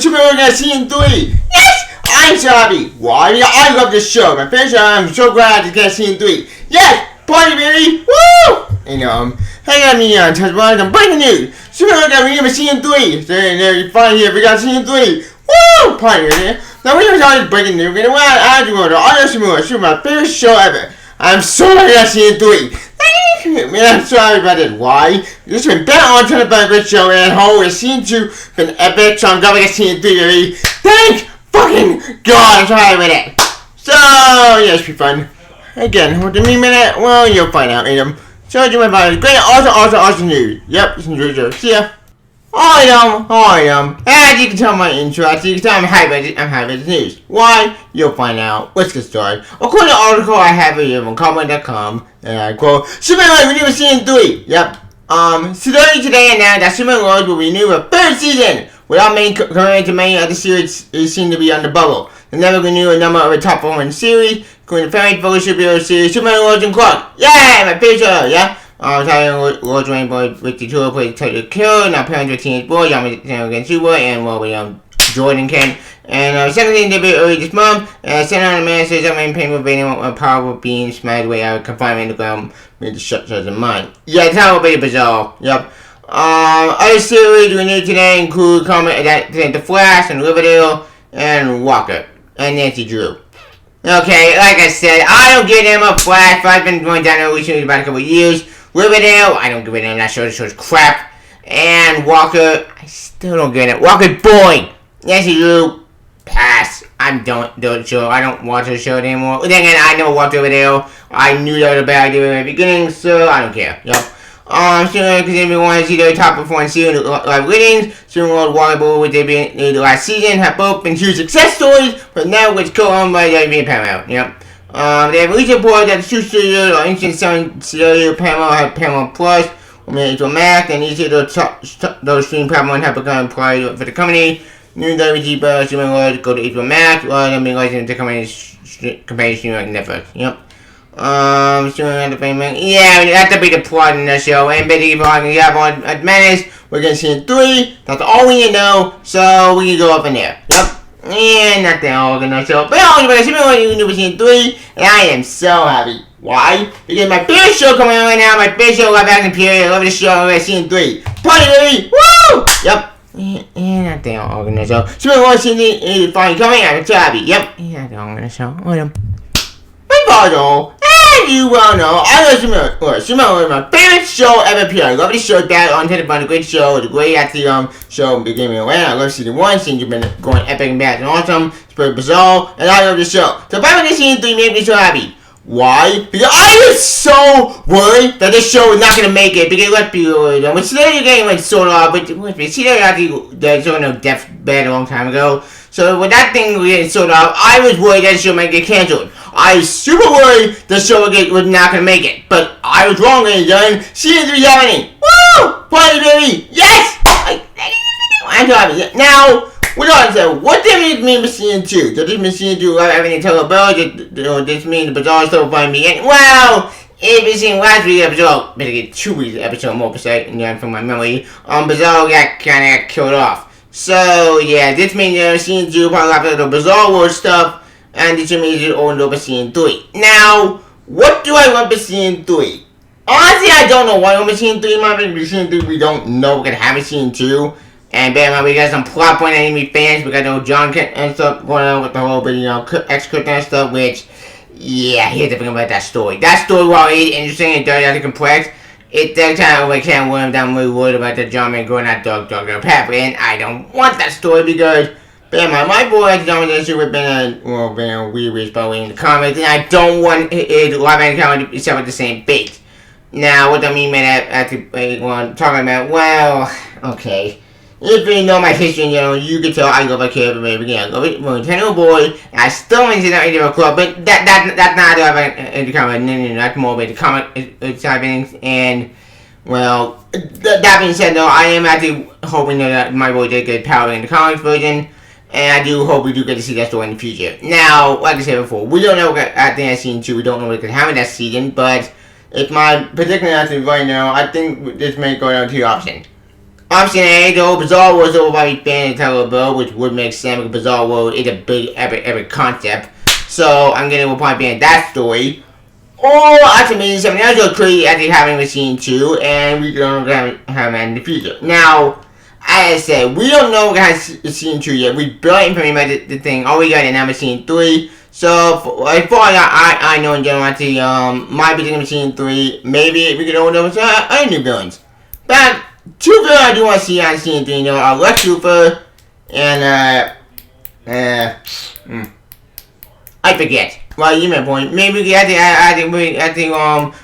Superman got season 3. Yes! I'm so happy. Why? I love this show. My favorite show. I'm so glad to get season 3. Yes! Party, baby! Woo! Hang on me on touch one. Breaking news. Superman got renewed for season 3. So there you find here. We got season 3. Woo! Party, baby. Now we are always breaking news. We're gonna I do order. I just Superman. My favorite show ever. I'm so happy I got season 3. Man, I'm sorry about it. Why? This has been better on to the great show, and holy season 2 been epic, so I'm glad we got season 3 already. Thank fucking God, I'm sorry with it. So, yeah, it's pretty fun. Again, what do you mean by that? Well, you'll find out, So, you might find great, awesome news. Yep, it's in see ya. I am. As you can tell my intro, as you can tell I'm hyped with the news. Why? You'll find out. Let's get started. According to the article I have here on comment.com, and I quote, Superman renewed season 3. Yep. Today announced that Superman Lois will renew a 3rd season. Without comparing to many other series seem to be on the bubble. They never renew a number of the top performing series, including the family focused superhero series, Superman Lois and Clark. Yeah, my favorite show, yeah. Lois Rainbow with the tour plays Totally Kill, now parents with teenage boys, against Super, and Jordan Kent. And second season debuted early this month, and Santa Ana Man says that main pain with being a powerful being smashed away out of confinement in the ground with the structures in mind. Yeah, it's how it's bizarre. Yep. Other series we need today include The Flash and Riverdale and Walker and Nancy Drew. Okay, like I said, I don't get him a Flash, but I've been going down there recently about a couple of years. Riverdale, I don't give a damn, that show, the show's crap. And Walker, I still don't get it. Walker, boy! Nancy Drew, pass. I don't watch the show anymore. Then again, I never watched Riverdale. I knew that was a bad idea in the beginning, so I don't care. Yep. Because if you want to see their top performing series live ratings, Superman Waterboy, which they being the last season, have both been huge success stories, but now it's co-owned by WB Paramount. Yep. They have recently reported that the two studios are interested in selling studio Paramount have Paramount Plus, HBO Max, and each of those streaming platforms have become employed for the company. New WG Superman Lois go to HBO Max, while they'll be licensed to company streaming like Netflix. Yep. Yeah, that's to be the plot in the show. And basically, we have on Menace, we're gonna see in 3. That's all we need to know, so we can go up in there. Yep. And nothing all gonna show. But all you see new season 3, and I am so happy. Why? Because my favorite show coming on right now, my favorite show live action period. I love this show. I'm season 3. Party, baby! Woo! Yep. And nothing all gonna show. Superman Lois season 3 is finally coming. I'm so happy. Yep. And nothing all gonna show. As you well know, I love Superman Lois. Superman Lois is my favorite show ever appeared. I love this show. That on to the fun, a great show. It's a great actually show beginning and end. I love season 1. Season 2 been going epic and bad and awesome. It's pretty bizarre, and I love this show. So if I were to season 3, make me so happy. Why? Because I was so worried that this show was not gonna make it. Because let's be real, when Slater game went sort of, but let's be Slater actually there's no deathbed a long time ago. So when that thing was getting sort of, I was worried that the show might get canceled. I was super worried the show was not gonna make it, but I was wrong, ladies and gentlemen. Season 3 happening. Woo! Party, baby! Yes! I'm happy. Now, what does it mean for season 2? Does this mean season 2 love everything tell about? Does this mean the bizarre stuff find me in? Well, if you seen last week's episode, basically 2 weeks episode more precise, from my memory, Bizarre got killed off. So yeah, this means season 2 probably have the Bizarre World stuff. And this means it's all over season 3. Now, what do I want for season 3? Honestly, I don't know what I want for season 3. Maybe season 3 we don't know we're gonna have a season 2. And bear in mind, we got some plot point enemy fans. We got no John Kent and stuff going on with the whole bit, ex-Krypton and stuff. Which, yeah, here's the thing about that story. That story, while it's interesting and dirty, complex, it does kind of can't worry down really worried about the John Man going that dog path. And I don't want that story because. My boy has done this with been a weird probably in the comics, and I don't want it live action comic to set with the same bait. Now, what I mean by that, talking about, well, okay. If you know my history, you can tell I love a kid from the beginning. I love it from a Nintendo boy, and I still ain't seen anything of a club, but that's not the comic, no, that's more about the comic side of things, and, well, that being said, though, I am actually hoping that my boy did get power in the comics version. And I do hope we do get to see that story in the future. Now, like I said before, we don't know at the end of season 2, we don't know what could happen that season, but it's my particular answer right now, I think this may go down to 2 options. Obviously, the whole Bizarre World is over by Fan Televo, which would make sense because Bizarre World is a big, epic concept. So, I'm gonna probably ban that story. Or, actually, maybe something else will create actually having a scene 2, and we don't have that in the future. Now, as I said, we don't know what has scene 2 yet. We barely information about the thing. All we got is number scene 3. So, as far as I know in general, actually, might be the scene 3. Maybe we could open up other new villains. But, 2 villains I do want to see on scene 3, are Lex Luthor and, I forget. Well, you made a point. Maybe we can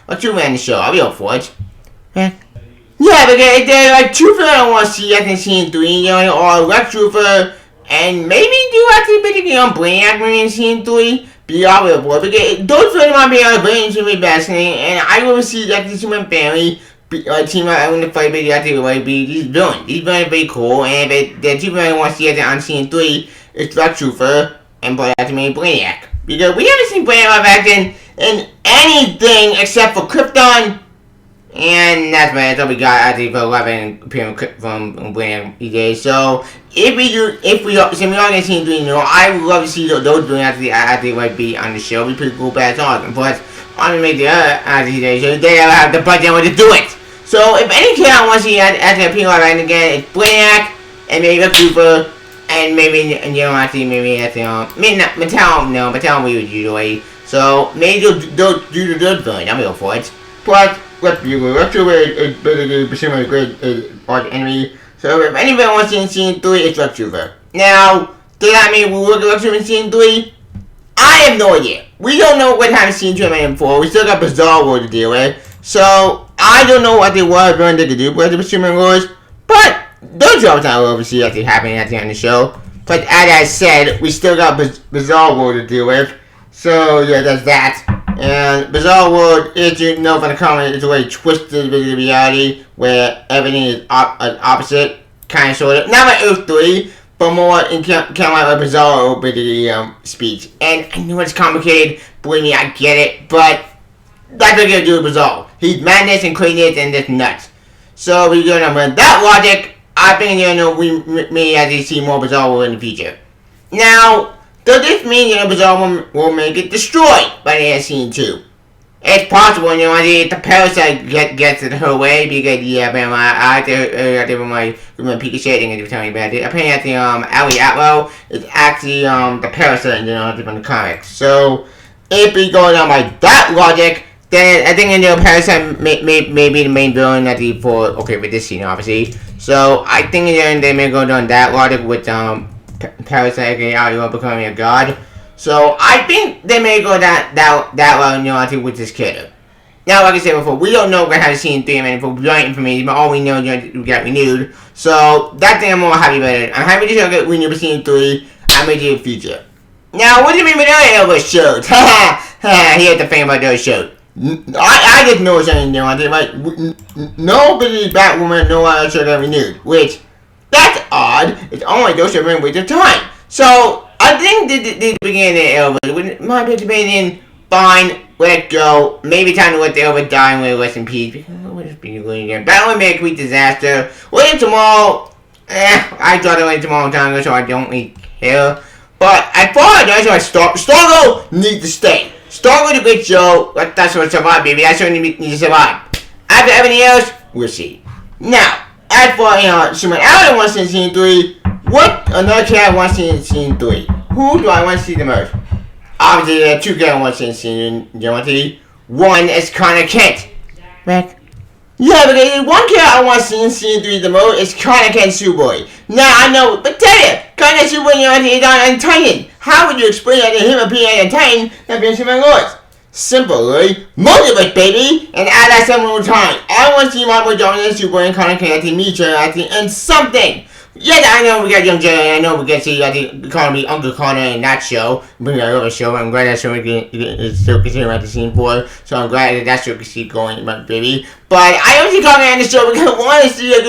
let's do it in the show. I'll be up for it. Yeah, but there are 2 villains I want to see in scene 3, or Lex Luthor, and maybe do actually basically on Brainiac maybe in scene 3. Be all over for it, because those villains might be very interesting, fascinating, and I will see that the human family team up in the fight, but actually be these villains. These villains are very cool, and the 2 villains I want to see on scene 3 is Lex Luthor and actually Brainiac. Because we haven't seen Brainiac action in anything except for Krypton, and that's all we got actually for 11 appearing from Brainiac these days. So if we are gonna see 3, I would love to see those doing actually be on the show. It'd be pretty cool, but it's awesome. But I'm gonna make the other actually today, so they don't have the budget to do it. So if any kid I want to see actually appear live again, it's Brainiac and maybe Lex Luthor. And maybe, actually, maybe not Mattel we would usually. So, maybe they'll do the good thing. I'm going for it. But, let's be real. Lex Luthor is basically a great arch enemy. So, if anybody wants to see in scene 3, it's Lex Luthor. Now, does that mean we'll look at Lex Luthor in scene 3? I have no idea. We don't know what kind of scene 2 I'm in for. We still got Bizarre World to deal with. So, I don't know what they were going to do with the Superman Lois. But, those jobs I will obviously actually happening at the end of the show. But as I said, we still got Bizarre World to deal with. So yeah, there's that. And Bizarre World, as you know from the comment, is a way twisted reality where everything is opposite, kind of sort of. Not like Earth 3, but more in kind of like a Bizarre World speech. And I know it's complicated, believe me, I get it, but that's what we're gonna do with Bizarre. He's madness and craziness and just nuts. So we're gonna run that logic. I think we may actually see more Bizarre World in the future. Now, does this mean Bizarre World will make it destroyed by the end of scene 2? It's possible, the parasite gets it her way because I my Pika Shade thing to tell me about it. Apparently, Ali Atwell is actually the parasite from the comics. So if we go down by that logic, then I think Parasite may be the main villain for this scene, obviously. So I think they may go down that logic with Parasite becoming a god. So I think they may go that route, with this kid. Now, like I said before, we don't know what kind of scene 3 I'm for brilliant information, but all we know is we got renewed. So that thing I'm more happy about it. I'm happy to show get renewed for scene 3. I'm ready to the future. Now, what do you mean with other shows? Here's the thing about those shows. I didn't know something new. I did like nobody Batwoman, no other show got renewed, which that's odd. It's only those shows been waste of time. So I think the beginning of my opinion, fine, let it go. Maybe time to let the Elvis die and let it rest in peace. Because what is being going again? Batwoman made a complete disaster. Wait tomorrow. I thought it went tomorrow time ago, so I don't really care. But I thought Stargirl needs to stay. Start with a good show. That's what survive, baby. That's what need to survive. After everything else, we'll see. Now, as for someone else wants to see in scene 3, what another cat wants to see in scene 3? Who do I want to see the most? Obviously, there are 2 cats I want to see in scene 3. One is Connor Kent. Right? Yeah, because one cat I want to see in scene 3 the most is Connor Kent Superboy. Now, I know, but tell you, Connor Superboy is on Titan. How would you explain that to him appearing on Titan and being Superman Lois? Simply, multiverse, baby, and add that some more time. I want to see my boy Dominic Superboy and Connor Kent meet each other and something. Yes, I know we got Young Jay, I know we get to see Uncle Connor in that show, bring that over show. I'm glad that show is still continuing at the scene 4, so I'm glad that show can keep going, my baby. But I only Connor on the show because I want to see a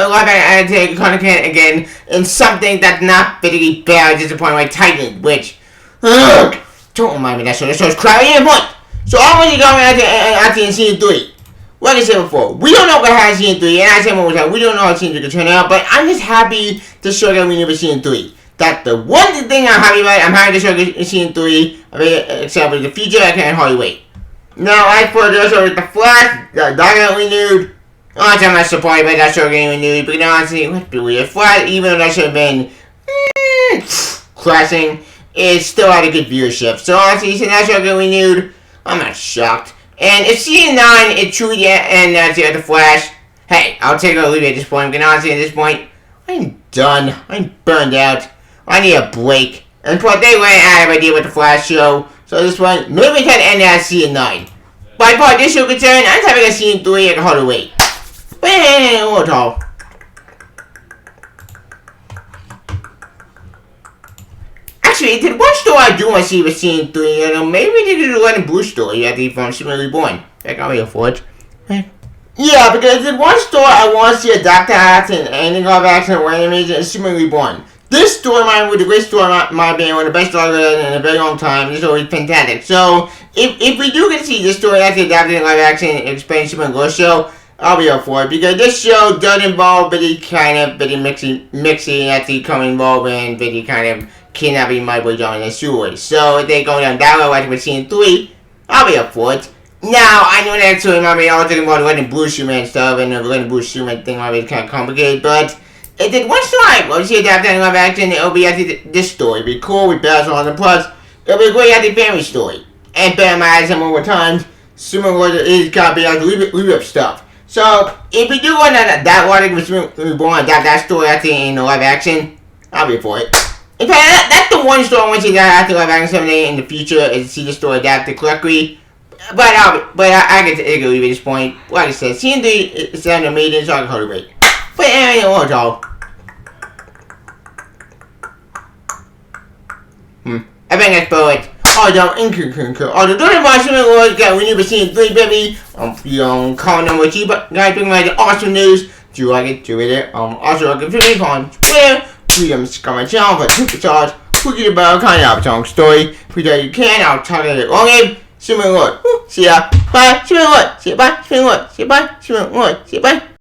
live action Connor Kent again in something that's not particularly bad, disappointing like Titan, which, don't remind me of that show. That show is crap. Point. So I want to go at the scene 3. like I said before, we don't know what has season 3, and I said one more time, we don't know how season 3 can turn out, but I'm just happy to show that we never season 3. That's the one thing I'm happy about. I'm happy to show season 3, except for the future, I can't hardly wait. Now, as for the show with the Flash, the Dog renewed. Honestly, I'm not surprised by that show getting renewed, but honestly, let's be weird. Flash, even though that should have been crashing, it still had a good viewership. So honestly, since that show getting renewed, I'm not shocked. And if season 9 is truly and that's the Flash, hey, I'll take it or leave it at this point. Because honestly, at this point, I'm done. I'm burned out. I need a break. And plus, they ran out of idea with the Flash show. So this one, maybe we can end at season 9. But as far as this show concerned, I'm having a season 3. I can hardly wait. But anyway, we'll talk. Actually, the one story I do want to see with season 3, you know, maybe they could do a Red and Blue story after from Superman Reborn. Heck, I'll be here for it. Yeah, because there's one story I want to see a Dr. Action and live action or animation is Superman Reborn. This storyline was a great storyline, my being one of the best storylines in a very long time. This story is fantastic. So, if we do get to see this story actually adapted in live action and explain Superman Ghost show, I'll be up for it because this show does involve Betty mixing actually coming involved and Betty kind of kidnapping my boy John in a sewer. So if they go down that road like with season 3, I'll be up for it. Now I know that story might be all talking about the Red and Blue Superman stuff and the Red and Blue Superman thing might be kind of complicated, but if there's one story well, see adapted in live action, it'll be actually this story. It'll be cool with Basil on the plus. It'll be a great actually family story. And bear in mind some more times, Superman is gonna be like leave up stuff. So, if we do want that one, which we want that story actually in the live action, I'll be for it. In fact, that's the one story I want to see that after live action someday in the future is to see the story adapted correctly. But I can take it at this point. Like I said, season 3 is an amazing, so I can hardly wait. But anyway, what's all? I think that's for it. Although, although during my Superman Wars, we never seen 3, baby. Comment on what you guys think about the awesome news. Do you like it? Do it. Also, I can feel on Twitter. Please comment channel for superstars. Who get about kind of song story. Please, you can. I'll talk about it long game. Superman Wars. See ya. Bye. Superman Wars. See ya. Bye. Superman Wars. See ya. Bye. Superman Wars. See ya. Bye.